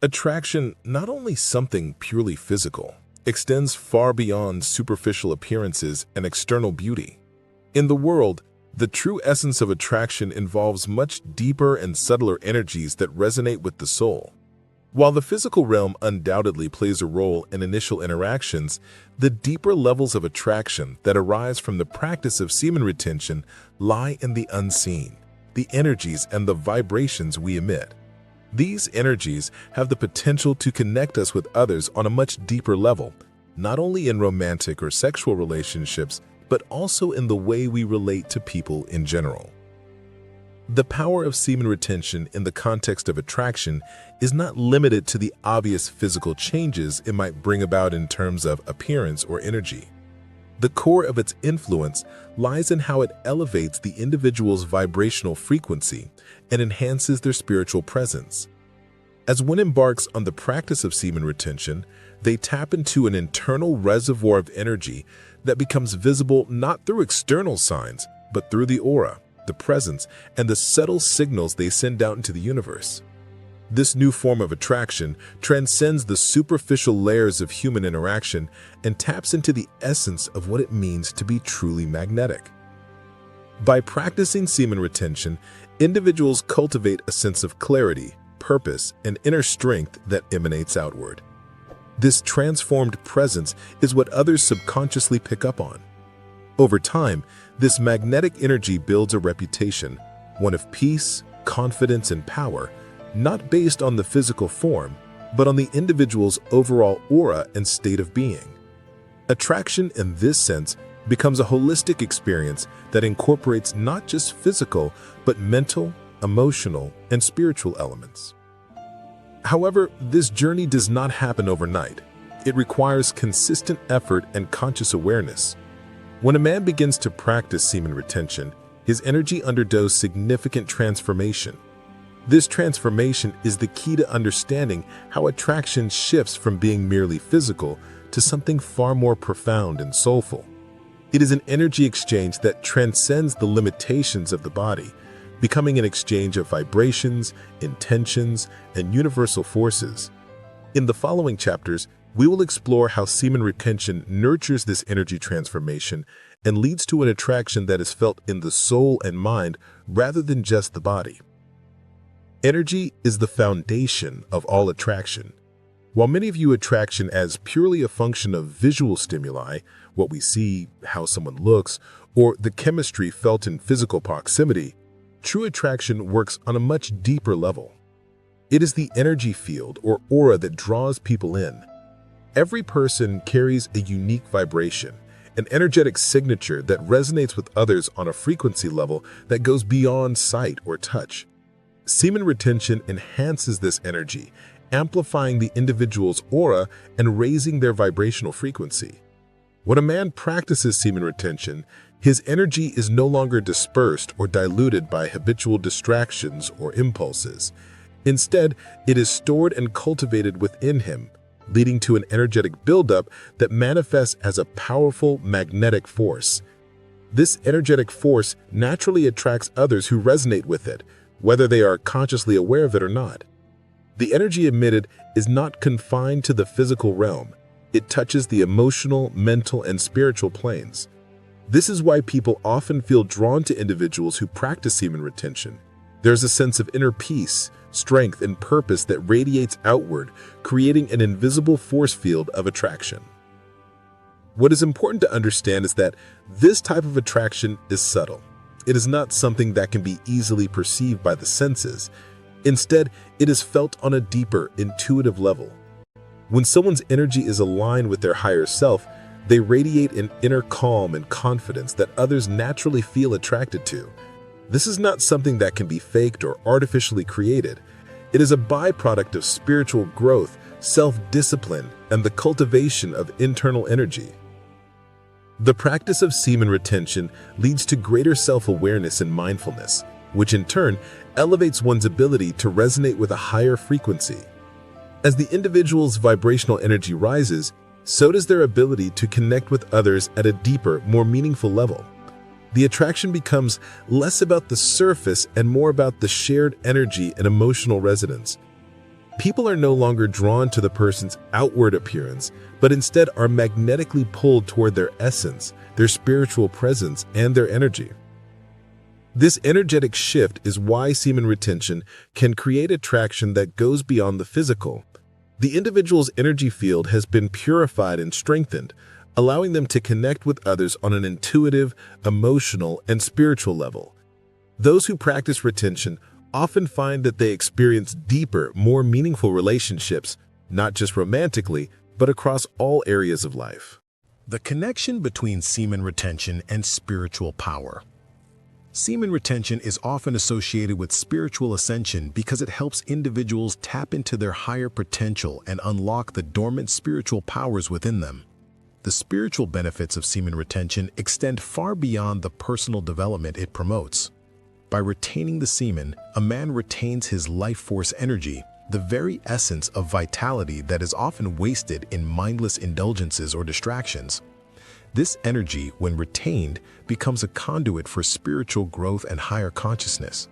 Attraction, not only something purely physical, extends far beyond superficial appearances and external beauty. In the world, the true essence of attraction involves much deeper and subtler energies that resonate with the soul. While the physical realm undoubtedly plays a role in initial interactions, the deeper levels of attraction that arise from the practice of semen retention lie in the unseen, the energies and the vibrations we emit. These energies have the potential to connect us with others on a much deeper level, not only in romantic or sexual relationships, but also in the way we relate to people in general. The power of semen retention in the context of attraction is not limited to the obvious physical changes it might bring about in terms of appearance or energy. The core of its influence lies in how it elevates the individual's vibrational frequency and enhances their spiritual presence. As one embarks on the practice of semen retention, they tap into an internal reservoir of energy that becomes visible not through external signs, but through the aura, the presence, and the subtle signals they send out into the universe. This new form of attraction transcends the superficial layers of human interaction and taps into the essence of what it means to be truly magnetic. By practicing semen retention, individuals cultivate a sense of clarity, purpose, and inner strength that emanates outward. This transformed presence is what others subconsciously pick up on. Over time, this magnetic energy builds a reputation, one of peace, confidence, and power, not based on the physical form, but on the individual's overall aura and state of being. Attraction, in this sense, becomes a holistic experience that incorporates not just physical, but mental, emotional, and spiritual elements. However, this journey does not happen overnight. It requires consistent effort and conscious awareness. When a man begins to practice semen retention, his energy undergoes significant transformation. This transformation is the key to understanding how attraction shifts from being merely physical to something far more profound and soulful. It is an energy exchange that transcends the limitations of the body, becoming an exchange of vibrations, intentions, and universal forces. In the following chapters, we will explore how semen retention nurtures this energy transformation and leads to an attraction that is felt in the soul and mind rather than just the body. Energy is the foundation of all attraction. While many view attraction as purely a function of visual stimuli, what we see, how someone looks, or the chemistry felt in physical proximity, true attraction works on a much deeper level. It is the energy field or aura that draws people in. Every person carries a unique vibration, an energetic signature that resonates with others on a frequency level that goes beyond sight or touch. Semen retention enhances this energy, amplifying the individual's aura and raising their vibrational frequency. When a man practices semen retention, his energy is no longer dispersed or diluted by habitual distractions or impulses. Instead, it is stored and cultivated within him, leading to an energetic buildup that manifests as a powerful magnetic force. This energetic force naturally attracts others who resonate with it, whether they are consciously aware of it or not. The energy emitted is not confined to the physical realm. It touches the emotional, mental, and spiritual planes. This is why people often feel drawn to individuals who practice semen retention. There's a sense of inner peace, strength, and purpose that radiates outward, creating an invisible force field of attraction. What is important to understand is that this type of attraction is subtle. It is not something that can be easily perceived by the senses. Instead, it is felt on a deeper, intuitive level. When someone's energy is aligned with their higher self, they radiate an inner calm and confidence that others naturally feel attracted to. This is not something that can be faked or artificially created. It is a byproduct of spiritual growth, self-discipline, and the cultivation of internal energy. The practice of semen retention leads to greater self-awareness and mindfulness, which in turn elevates one's ability to resonate with a higher frequency. As the individual's vibrational energy rises, so does their ability to connect with others at a deeper, more meaningful level. The attraction becomes less about the surface and more about the shared energy and emotional resonance. People are no longer drawn to the person's outward appearance, but instead are magnetically pulled toward their essence, their spiritual presence, and their energy. This energetic shift is why semen retention can create attraction that goes beyond the physical. The individual's energy field has been purified and strengthened, allowing them to connect with others on an intuitive, emotional, and spiritual level. Those who practice retention often find that they experience deeper, more meaningful relationships, not just romantically, but across all areas of life. The connection between semen retention and spiritual power. Semen retention is often associated with spiritual ascension because it helps individuals tap into their higher potential and unlock the dormant spiritual powers within them. The spiritual benefits of semen retention extend far beyond the personal development it promotes. By retaining the semen, a man retains his life force energy, the very essence of vitality that is often wasted in mindless indulgences or distractions. This energy, when retained, becomes a conduit for spiritual growth and higher consciousness.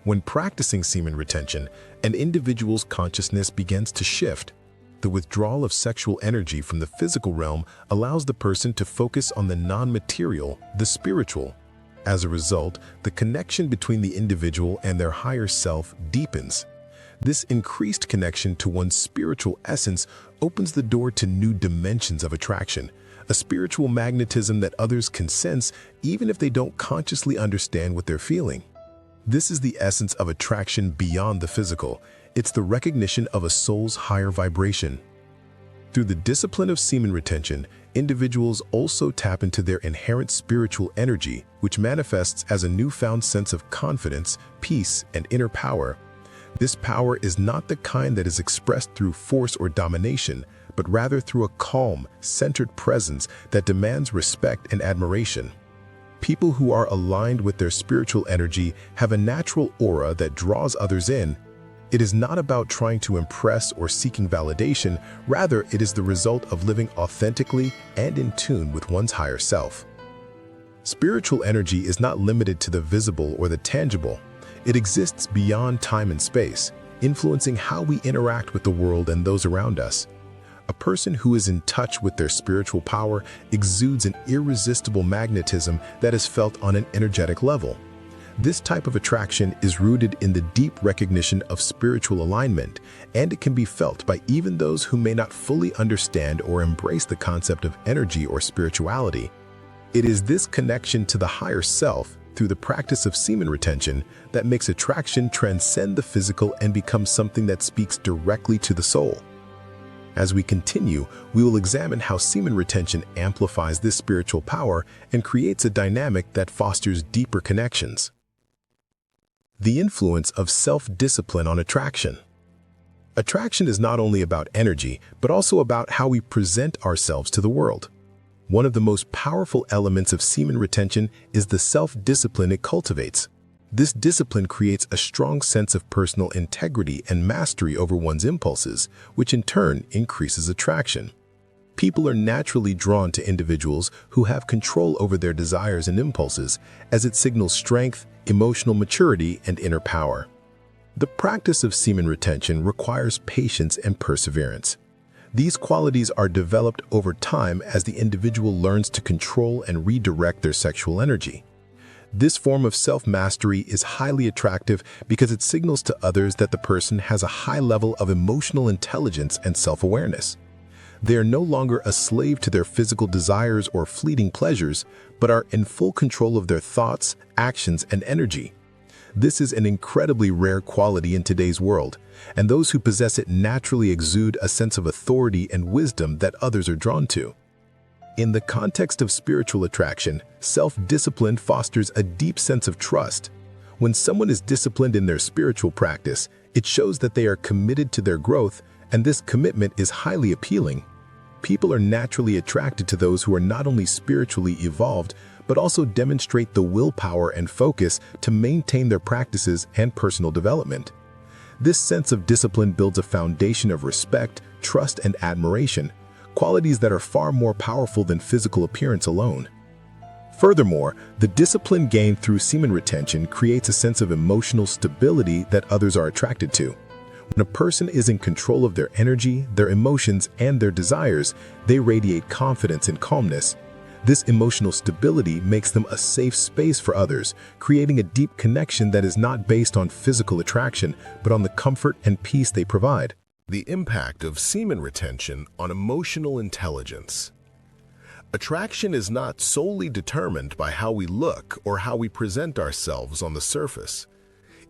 When practicing semen retention, an individual's consciousness begins to shift. The withdrawal of sexual energy from the physical realm allows the person to focus on the non-material, the spiritual. As a result, the connection between the individual and their higher self deepens. This increased connection to one's spiritual essence opens the door to new dimensions of attraction, a spiritual magnetism that others can sense even if they don't consciously understand what they're feeling. This is the essence of attraction beyond the physical. It's the recognition of a soul's higher vibration. Through the discipline of semen retention, individuals also tap into their inherent spiritual energy, which manifests as a newfound sense of confidence, peace, and inner power. This power is not the kind that is expressed through force or domination, but rather through a calm, centered presence that demands respect and admiration. People who are aligned with their spiritual energy have a natural aura that draws others in. It is not about trying to impress or seeking validation, rather it is the result of living authentically and in tune with one's higher self. Spiritual energy is not limited to the visible or the tangible. It exists beyond time and space, influencing how we interact with the world and those around us. A person who is in touch with their spiritual power exudes an irresistible magnetism that is felt on an energetic level. This type of attraction is rooted in the deep recognition of spiritual alignment, and it can be felt by even those who may not fully understand or embrace the concept of energy or spirituality. It is this connection to the higher self through the practice of semen retention that makes attraction transcend the physical and become something that speaks directly to the soul. As we continue, we will examine how semen retention amplifies this spiritual power and creates a dynamic that fosters deeper connections. The influence of self-discipline on attraction. Attraction is not only about energy, but also about how we present ourselves to the world. One of the most powerful elements of semen retention is the self-discipline it cultivates. This discipline creates a strong sense of personal integrity and mastery over one's impulses, which in turn increases attraction. People are naturally drawn to individuals who have control over their desires and impulses, as it signals strength, emotional maturity, and inner power. The practice of semen retention requires patience and perseverance. These qualities are developed over time as the individual learns to control and redirect their sexual energy. This form of self-mastery is highly attractive because it signals to others that the person has a high level of emotional intelligence and self-awareness. They are no longer a slave to their physical desires or fleeting pleasures, but are in full control of their thoughts, actions, and energy. This is an incredibly rare quality in today's world, and those who possess it naturally exude a sense of authority and wisdom that others are drawn to. In the context of spiritual attraction, self-discipline fosters a deep sense of trust. When someone is disciplined in their spiritual practice, it shows that they are committed to their growth, and this commitment is highly appealing. People are naturally attracted to those who are not only spiritually evolved, but also demonstrate the willpower and focus to maintain their practices and personal development. This sense of discipline builds a foundation of respect, trust, and admiration, qualities that are far more powerful than physical appearance alone. Furthermore, the discipline gained through semen retention creates a sense of emotional stability that others are attracted to. When a person is in control of their energy, their emotions, and their desires, they radiate confidence and calmness. This emotional stability makes them a safe space for others, creating a deep connection that is not based on physical attraction, but on the comfort and peace they provide. The impact of semen retention on emotional intelligence. Attraction is not solely determined by how we look or how we present ourselves on the surface.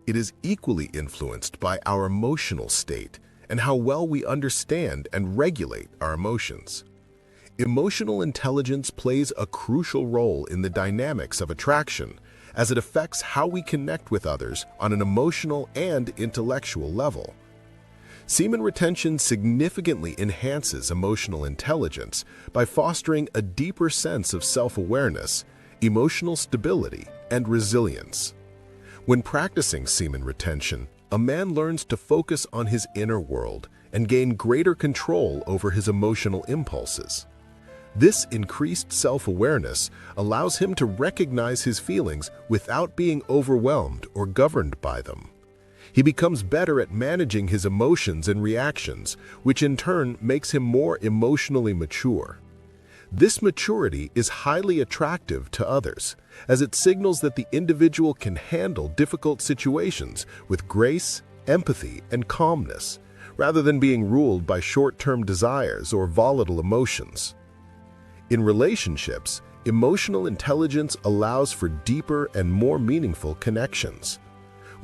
It is equally influenced by our emotional state and how well we understand and regulate our emotions. Emotional intelligence plays a crucial role in the dynamics of attraction, as it affects how we connect with others on an emotional and intellectual level. Semen retention significantly enhances emotional intelligence by fostering a deeper sense of self-awareness, emotional stability, and resilience. When practicing semen retention, a man learns to focus on his inner world and gain greater control over his emotional impulses. This increased self-awareness allows him to recognize his feelings without being overwhelmed or governed by them. He becomes better at managing his emotions and reactions, which in turn makes him more emotionally mature. This maturity is highly attractive to others, as it signals that the individual can handle difficult situations with grace, empathy, and calmness, rather than being ruled by short-term desires or volatile emotions. In relationships, emotional intelligence allows for deeper and more meaningful connections.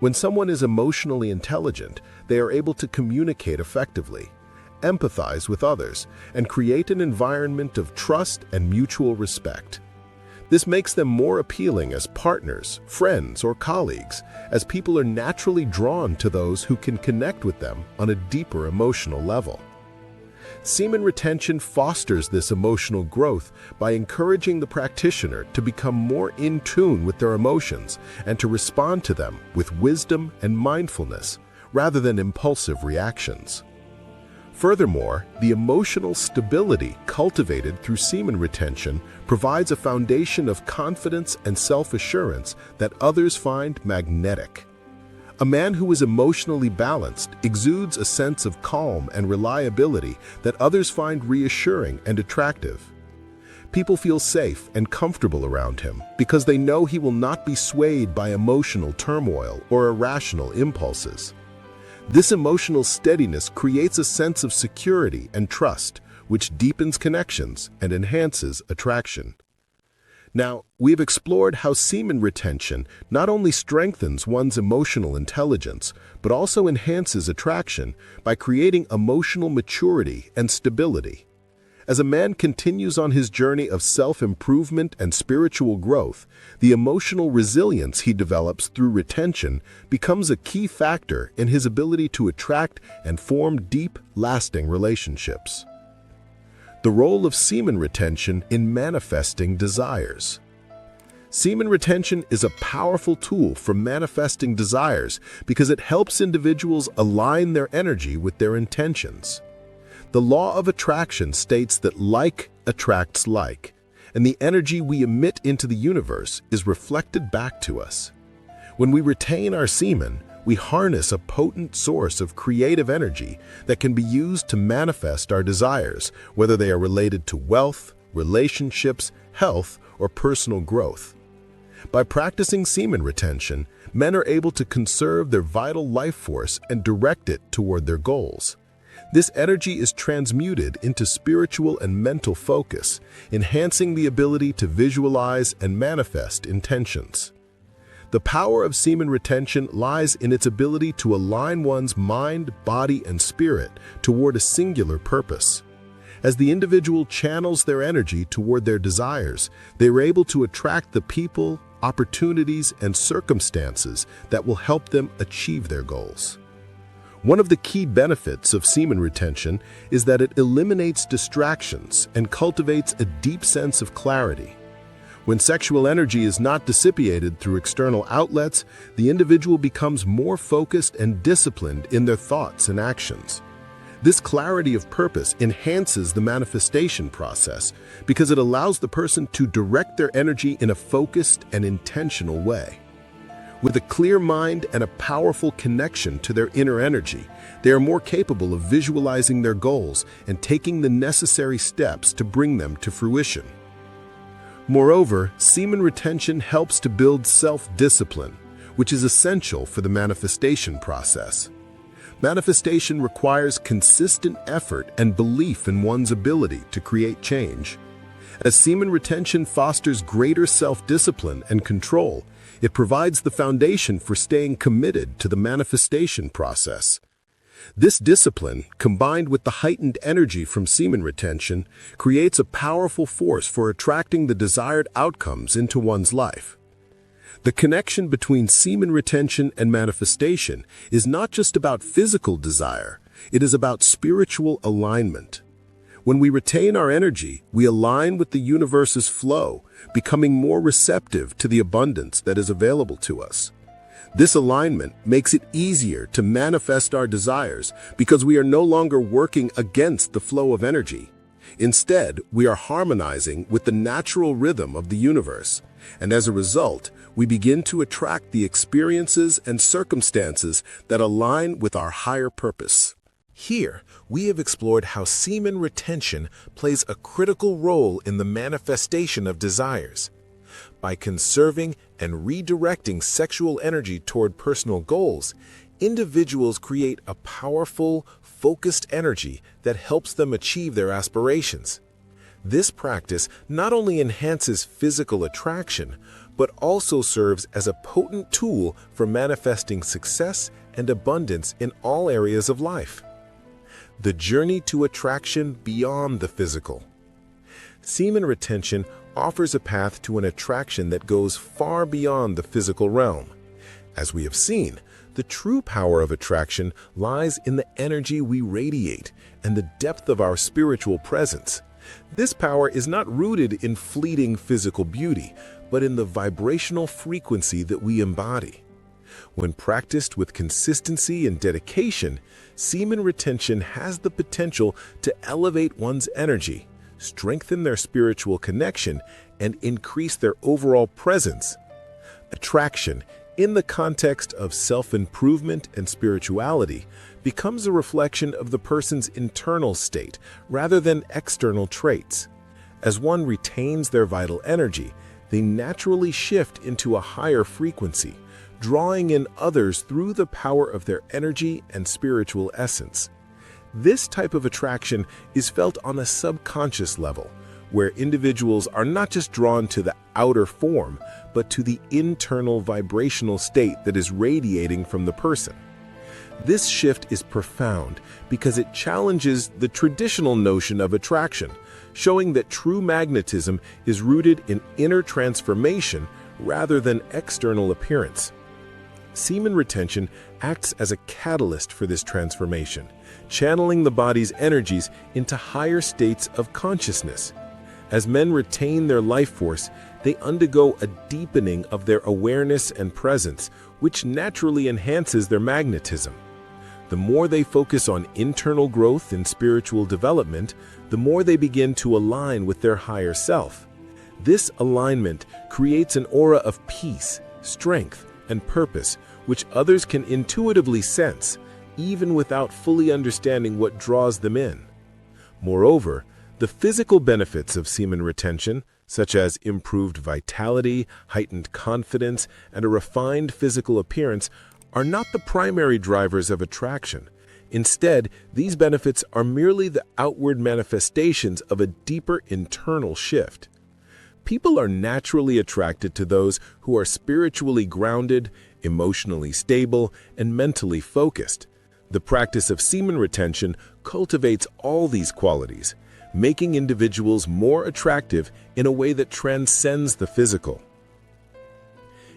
When someone is emotionally intelligent, they are able to communicate effectively, empathize with others, and create an environment of trust and mutual respect. This makes them more appealing as partners, friends, or colleagues, as people are naturally drawn to those who can connect with them on a deeper emotional level. Semen retention fosters this emotional growth by encouraging the practitioner to become more in tune with their emotions and to respond to them with wisdom and mindfulness, rather than impulsive reactions. Furthermore, the emotional stability cultivated through semen retention provides a foundation of confidence and self-assurance that others find magnetic. A man who is emotionally balanced exudes a sense of calm and reliability that others find reassuring and attractive. People feel safe and comfortable around him because they know he will not be swayed by emotional turmoil or irrational impulses. This emotional steadiness creates a sense of security and trust, which deepens connections and enhances attraction. Now, we've explored how semen retention not only strengthens one's emotional intelligence, but also enhances attraction by creating emotional maturity and stability. As a man continues on his journey of self-improvement and spiritual growth, the emotional resilience he develops through retention becomes a key factor in his ability to attract and form deep, lasting relationships. The role of semen retention in manifesting desires. Semen retention is a powerful tool for manifesting desires because it helps individuals align their energy with their intentions. The law of attraction states that like attracts like, and the energy we emit into the universe is reflected back to us. When we retain our semen, we harness a potent source of creative energy that can be used to manifest our desires, whether they are related to wealth, relationships, health, or personal growth. By practicing semen retention, men are able to conserve their vital life force and direct it toward their goals. This energy is transmuted into spiritual and mental focus, enhancing the ability to visualize and manifest intentions. The power of semen retention lies in its ability to align one's mind, body, and spirit toward a singular purpose. As the individual channels their energy toward their desires, they are able to attract the people, opportunities, and circumstances that will help them achieve their goals. One of the key benefits of semen retention is that it eliminates distractions and cultivates a deep sense of clarity. When sexual energy is not dissipated through external outlets, the individual becomes more focused and disciplined in their thoughts and actions. This clarity of purpose enhances the manifestation process because it allows the person to direct their energy in a focused and intentional way. With a clear mind and a powerful connection to their inner energy, they are more capable of visualizing their goals and taking the necessary steps to bring them to fruition. Moreover, semen retention helps to build self-discipline, which is essential for the manifestation process. Manifestation requires consistent effort and belief in one's ability to create change. As semen retention fosters greater self-discipline and control, it provides the foundation for staying committed to the manifestation process. This discipline, combined with the heightened energy from semen retention, creates a powerful force for attracting the desired outcomes into one's life. The connection between semen retention and manifestation is not just about physical desire, it is about spiritual alignment. When we retain our energy, we align with the universe's flow, becoming more receptive to the abundance that is available to us. This alignment makes it easier to manifest our desires because we are no longer working against the flow of energy. Instead, we are harmonizing with the natural rhythm of the universe, and as a result, we begin to attract the experiences and circumstances that align with our higher purpose. Here, we have explored how semen retention plays a critical role in the manifestation of desires. By conserving and redirecting sexual energy toward personal goals, individuals create a powerful, focused energy that helps them achieve their aspirations. This practice not only enhances physical attraction, but also serves as a potent tool for manifesting success and abundance in all areas of life. The journey to attraction beyond the physical. Semen retention offers a path to an attraction that goes far beyond the physical realm. As we have seen, the true power of attraction lies in the energy we radiate and the depth of our spiritual presence. This power is not rooted in fleeting physical beauty, but in the vibrational frequency that we embody. When practiced with consistency and dedication, semen retention has the potential to elevate one's energy, strengthen their spiritual connection, and increase their overall presence. Attraction, in the context of self-improvement and spirituality, becomes a reflection of the person's internal state rather than external traits. As one retains their vital energy, they naturally shift into a higher frequency, drawing in others through the power of their energy and spiritual essence. This type of attraction is felt on a subconscious level, where individuals are not just drawn to the outer form, but to the internal vibrational state that is radiating from the person. This shift is profound because it challenges the traditional notion of attraction, showing that true magnetism is rooted in inner transformation rather than external appearance. Semen retention acts as a catalyst for this transformation, channeling the body's energies into higher states of consciousness. As men retain their life force, they undergo a deepening of their awareness and presence, which naturally enhances their magnetism. The more they focus on internal growth and spiritual development, the more they begin to align with their higher self. This alignment creates an aura of peace, strength, and purpose, which others can intuitively sense, even without fully understanding what draws them in. Moreover, the physical benefits of semen retention, such as improved vitality, heightened confidence, and a refined physical appearance, are not the primary drivers of attraction. Instead, these benefits are merely the outward manifestations of a deeper internal shift. People are naturally attracted to those who are spiritually grounded, emotionally stable, and mentally focused. The practice of semen retention cultivates all these qualities, making individuals more attractive in a way that transcends the physical.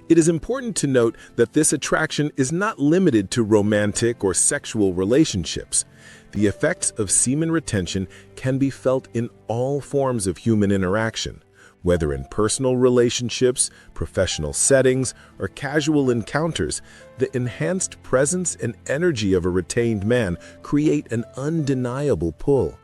It is important to note that this attraction is not limited to romantic or sexual relationships. The effects of semen retention can be felt in all forms of human interaction, whether in personal relationships, professional settings, or casual encounters. The enhanced presence and energy of a retained man create an undeniable pull.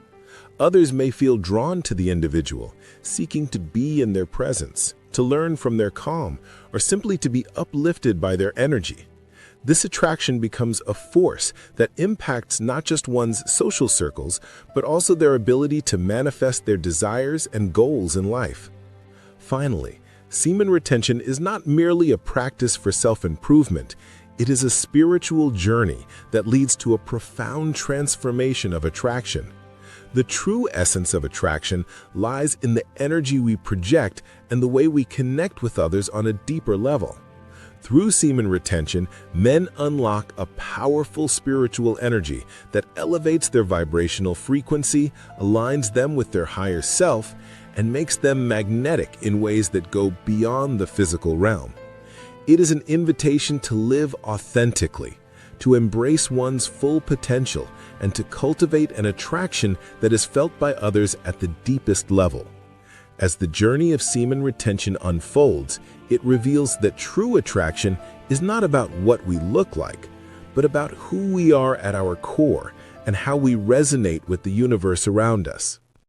Others may feel drawn to the individual, seeking to be in their presence, to learn from their calm, or simply to be uplifted by their energy. This attraction becomes a force that impacts not just one's social circles, but also their ability to manifest their desires and goals in life. Finally, semen retention is not merely a practice for self-improvement. It is a spiritual journey that leads to a profound transformation of attraction. The true essence of attraction lies in the energy we project and the way we connect with others on a deeper level. Through semen retention, men unlock a powerful spiritual energy that elevates their vibrational frequency, aligns them with their higher self, and makes them magnetic in ways that go beyond the physical realm. It is an invitation to live authentically, to embrace one's full potential, and to cultivate an attraction that is felt by others at the deepest level. As the journey of semen retention unfolds, it reveals that true attraction is not about what we look like, but about who we are at our core and how we resonate with the universe around us.